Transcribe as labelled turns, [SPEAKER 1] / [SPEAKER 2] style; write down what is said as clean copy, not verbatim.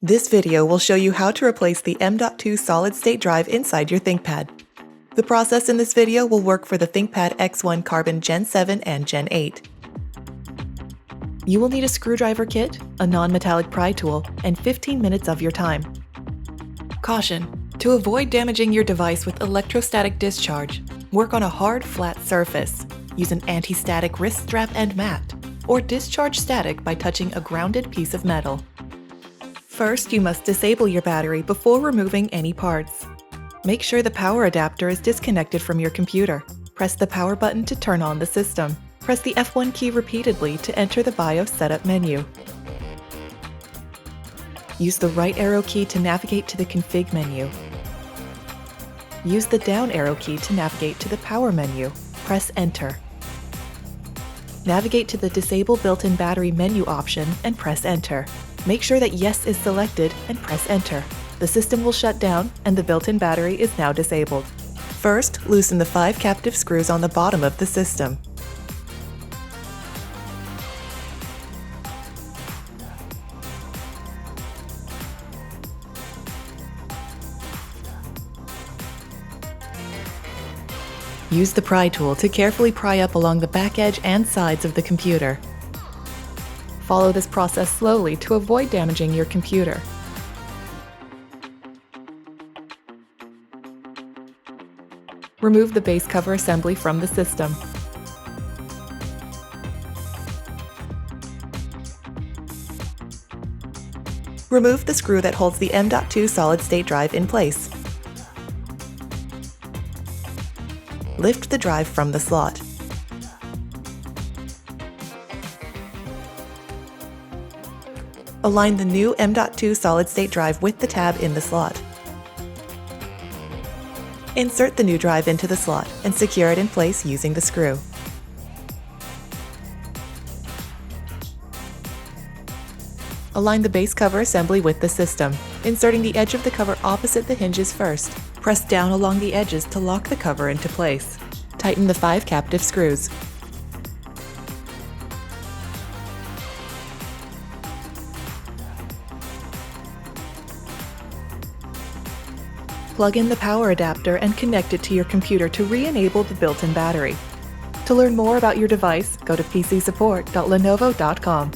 [SPEAKER 1] This video will show you how to replace the M.2 solid-state drive inside your ThinkPad. The process in this video will work for the ThinkPad X1 Carbon Gen 7 and Gen 8. You will need a screwdriver kit, a non-metallic pry tool, and 15 minutes of your time. Caution: to avoid damaging your device with electrostatic discharge, work on a hard, flat surface. Use an anti-static wrist strap and mat, or discharge static by touching a grounded piece of metal. First, you must disable your battery before removing any parts. Make sure the power adapter is disconnected from your computer. Press the power button to turn on the system. Press the F1 key repeatedly to enter the BIOS setup menu. Use the right arrow key to navigate to the config menu. Use the down arrow key to navigate to the power menu. Press enter. Navigate to the disable built-in battery menu option and press enter. Make sure that yes is selected and press enter. The system will shut down and the built-in battery is now disabled. First, loosen the 5 captive screws on the bottom of the system. Use the pry tool to carefully pry up along the back edge and sides of the computer. Follow this process slowly to avoid damaging your computer. Remove the base cover assembly from the system. Remove the screw that holds the M.2 solid-state drive in place. Lift the drive from the slot. Align the new M.2 solid-state drive with the tab in the slot. Insert the new drive into the slot and secure it in place using the screw. Align the base cover assembly with the system, inserting the edge of the cover opposite the hinges first. Press down along the edges to lock the cover into place. Tighten the 5 captive screws. Plug in the power adapter and connect it to your computer to re-enable the built-in battery. To learn more about your device, go to pcsupport.lenovo.com.